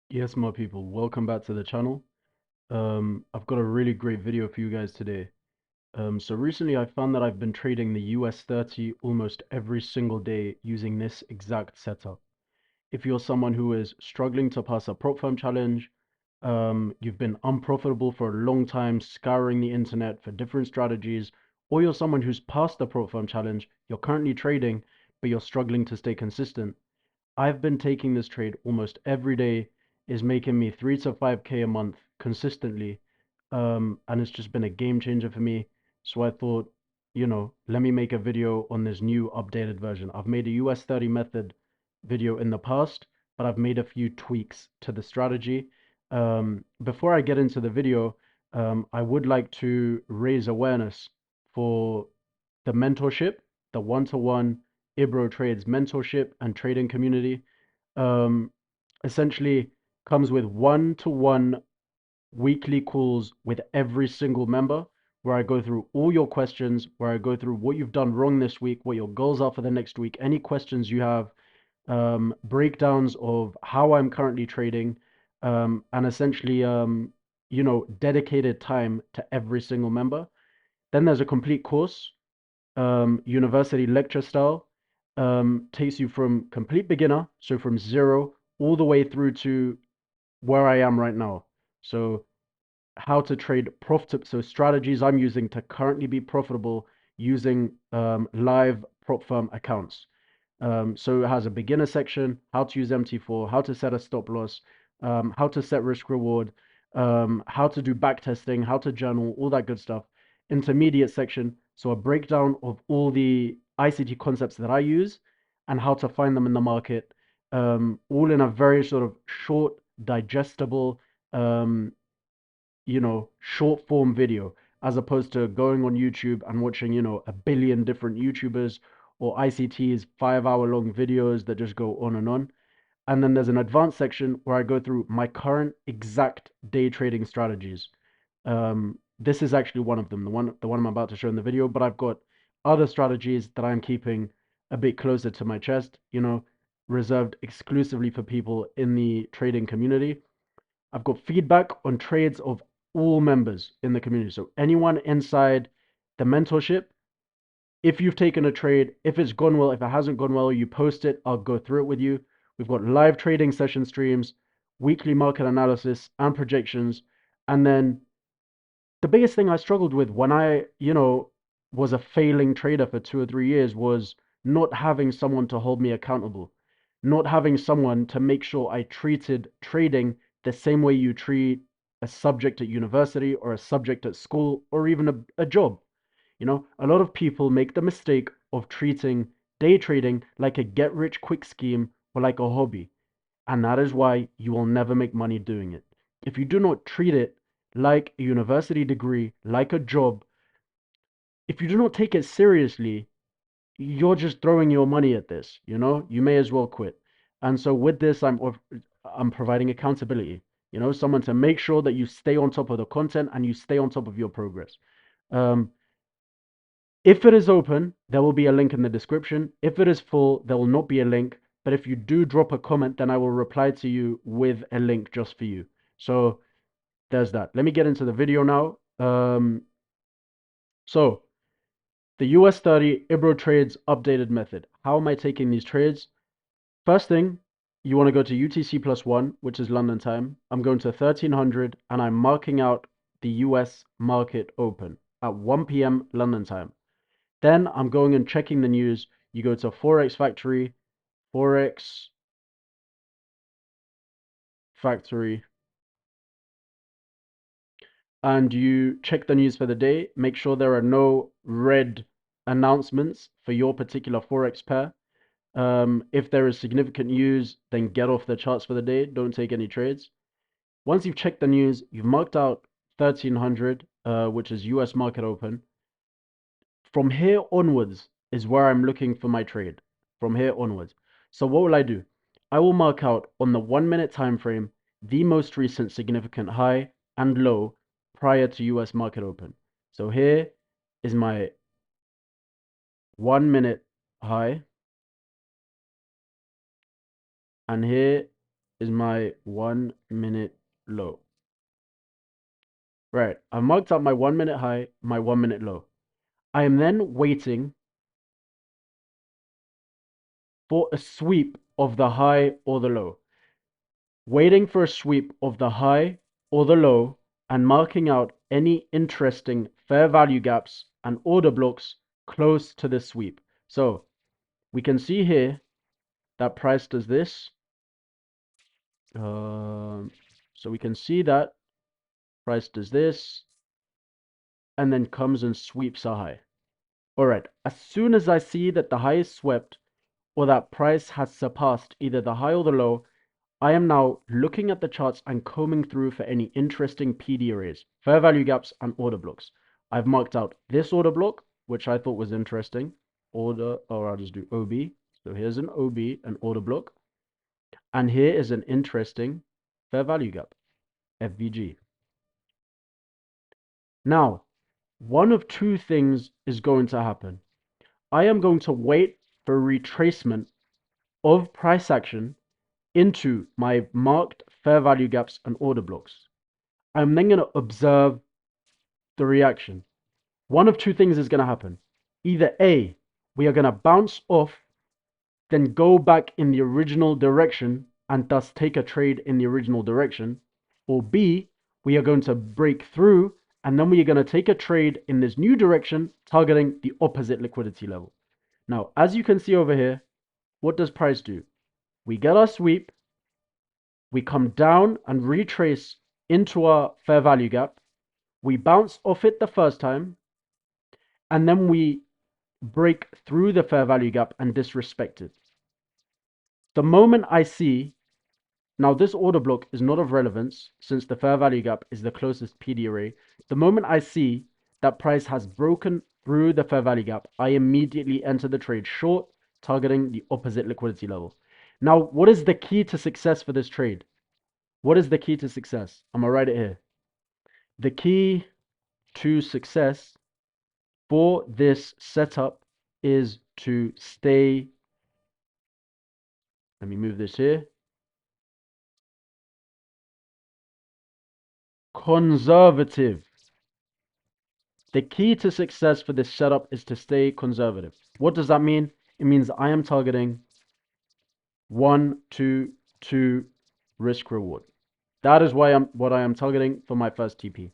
Yes, my people, welcome back to the channel. I've got a really great video for you guys today. So recently I found that I've been trading the US30 almost every single day using this exact setup. If you're someone who is struggling to pass a prop firm challenge, you've been unprofitable for a long time, scouring the internet for different strategies, or you're someone who's passed the prop firm challenge, you're currently trading, but you're struggling to stay consistent. I've been taking this trade almost every day, is making me 3 to 5K a month consistently. And it's just been a game changer for me. So I thought, let me make a video on this new updated version. I've made a US30 method video in the past, but I've made a few tweaks to the strategy. Before I get into the video, I would like to raise awareness for the mentorship, the one-to-one Ebro Trades mentorship and trading community. Um, Essentially comes with one-to-one weekly calls with every single member where I go through all your questions, where I go through what you've done wrong this week, what your goals are for the next week, any questions you have, breakdowns of how I'm currently trading, and essentially, dedicated time to every single member. Then there's a complete course, university lecture style, takes you from complete beginner, so from zero all the way through to where I am right now. So how to trade profitable, so strategies I'm using to currently be profitable using live prop firm accounts. So it has a beginner section, how to use MT4, how to set a stop loss, how to set risk reward, how to do back testing, how to journal, all that good stuff. Intermediate section, so a breakdown of all the ICT concepts that I use and how to find them in the market, all in a very sort of short, digestible, um, short form video, as opposed to going on YouTube and watching, a billion different YouTubers or ICT's 5 hour long videos that just go on and on. And then there's an advanced section where I go through my current exact day trading strategies. This is actually one of them, the one I'm about to show in the video, but I've got other strategies that I'm keeping a bit closer to my chest, reserved exclusively for people in the trading community. I've got feedback on trades of all members in the community. So anyone inside the mentorship, if you've taken a trade, if it's gone well, if it hasn't gone well, you post it, I'll go through it with you. We've got live trading session streams, weekly market analysis and projections. And then the biggest thing I struggled with when I, was a failing trader for 2 or 3 years was not having someone to hold me accountable, not having someone to make sure I treated trading the same way you treat a subject at university or a subject at school or even a job. A lot of people make the mistake of treating day trading like a get rich quick scheme or like a hobby. And that is why you will never make money doing it. If you do not treat it like a university degree, like a job, if you do not take it seriously, you're just throwing your money at this, you may as well quit. And so with this, I'm providing accountability, someone to make sure that you stay on top of the content and you stay on top of your progress. Um, if it is open, there will be a link in the description. If it is full, there will not be a link. But if you do drop a comment, then I will reply to you with a link just for you. So there's that. Let me get into the video now. So the US30 Ebro trades updated method. How am I taking these trades? First thing, you want to go to UTC +1, which is London time. I'm going to 1300 and I'm marking out the US market open at 1 p.m. London time. Then I'm going and checking the news. You go to Forex Factory, Forex Factory, and you check the news for the day. Make sure there are no red announcements for your particular Forex pair. If there is significant news, then get off the charts for the day. Don't take any trades. Once you've checked the news, you've marked out 1300, which is US market open. From here onwards is where I'm looking for my trade. From here onwards. So what will I do? I will mark out on the 1 minute time frame the most recent significant high and low prior to US market open. So here is my 1 minute high, and here is my 1 minute low. Right, I've marked up my 1 minute high, my 1 minute low. I am then waiting for a sweep of the high or the low. Waiting for a sweep of the high or the low and marking out any interesting fair value gaps and order blocks close to the sweep. So we can see here that price does this. So we can see that price does this and then comes and sweeps a high. All right, as soon as I see that the high is swept or that price has surpassed either the high or the low, I am now looking at the charts and combing through for any interesting PD arrays, fair value gaps, and order blocks. I've marked out this order block, which I thought was interesting. Order, or I'll just do OB. So here's an OB, an order block. And here is an interesting fair value gap, FVG. Now, one of two things is going to happen. I am going to wait for retracement of price action into my marked fair value gaps and order blocks. I'm then going to observe the reaction. One of two things is going to happen. Either A, we are going to bounce off, then go back in the original direction and thus take a trade in the original direction, or B, we are going to break through and then we are going to take a trade in this new direction targeting the opposite liquidity level. Now, as you can see over here, what does price do? We get our sweep, we come down and retrace into our fair value gap, we bounce off it the first time, and then we break through the fair value gap and disrespect it. The moment I see, now this order block is not of relevance since the fair value gap is the closest PD array. The moment I see that price has broken through the fair value gap, I immediately enter the trade short, targeting the opposite liquidity level. Now, what is the key to success for this trade? What is the key to success? I'm going to write it here. The key to success for this setup is to stay, let me move this here, conservative. The key to success for this setup is to stay conservative. What does that mean? It means I am targeting 1 to 2 risk reward. That is what I am targeting for my first TP.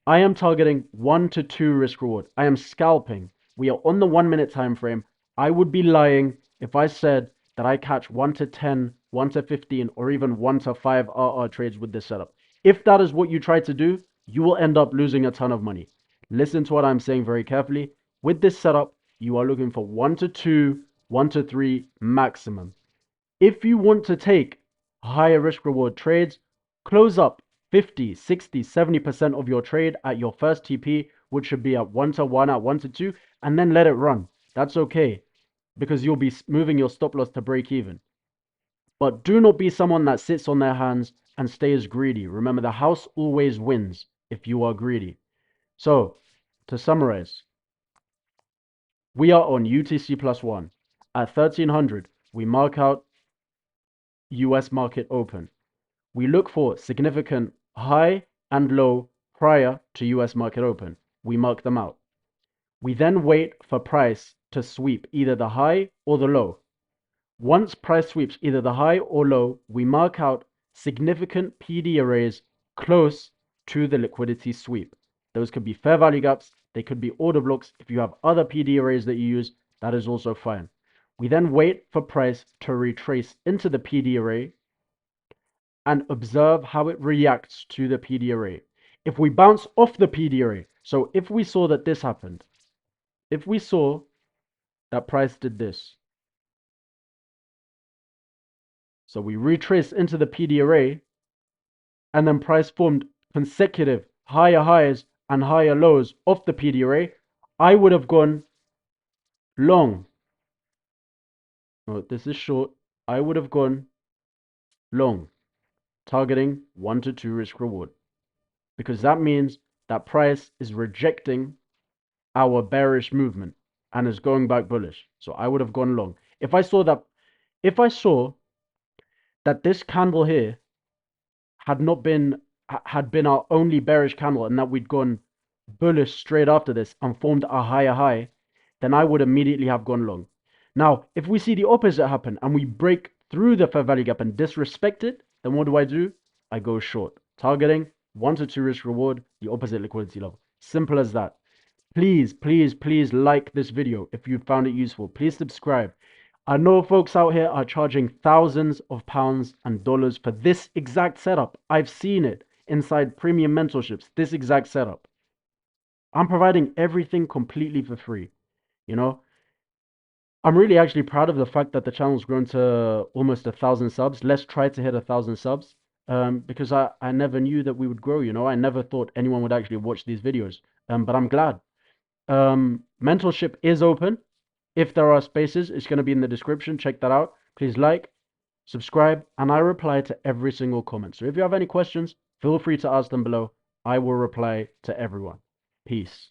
I am targeting 1 to 2 risk reward. I am scalping. We are on the 1 minute time frame. I would be lying if I said that I catch 1 to 10, 1 to 15, or even 1 to 5 RR trades with this setup. If that is what you try to do, you will end up losing a ton of money. Listen to what I'm saying very carefully. With this setup, you are looking for 1 to 2, 1 to 3 maximum. If you want to take higher risk reward trades, close up 50, 60, 70% of your trade at your first TP, which should be at 1 to 1, at 1 to 2, and then let it run. That's okay, because you'll be moving your stop loss to break even. But do not be someone that sits on their hands and stays greedy. Remember, the house always wins if you are greedy. So, to summarize, we are on UTC plus 1. At 1300, we mark out US market open. We look for significant high and low prior to US market open. We mark them out. We then wait for price to sweep either the high or the low. Once price sweeps either the high or low, we mark out significant PD arrays close to the liquidity sweep. Those could be fair value gaps, they could be order blocks. If you have other PD arrays that you use, that is also fine. We then wait for price to retrace into the PD array and observe how it reacts to the PD array. If we bounce off the PD array, so if we saw that this happened, if we saw that price did this, so we retrace into the PD array, and then price formed consecutive higher highs and higher lows off the PD array, I would have gone long. Oh, this is short. I would have gone long, targeting 1 to 2 risk reward, because that means that price is rejecting our bearish movement and is going back bullish. So I would have gone long. If I saw that this candle here had been our only bearish candle and that we'd gone bullish straight after this and formed a higher high, then I would immediately have gone long. Now, if we see the opposite happen and we break through the fair value gap and disrespect it, then what do? I go short, targeting 1 to 2 risk reward, the opposite liquidity level. Simple as that. Please, please, please like this video if you found it useful. Please subscribe. I know folks out here are charging thousands of pounds and dollars for this exact setup. I've seen it inside premium mentorships, this exact setup. I'm providing everything completely for free, you know? I'm really actually proud of the fact that the channel's grown to almost 1,000 subs. Let's try to hit 1,000 subs because I never knew that we would grow, you know? I never thought anyone would actually watch these videos, but I'm glad. Mentorship is open. If there are spaces, it's going to be in the description. Check that out. Please like, subscribe, and I reply to every single comment. So if you have any questions, feel free to ask them below. I will reply to everyone. Peace.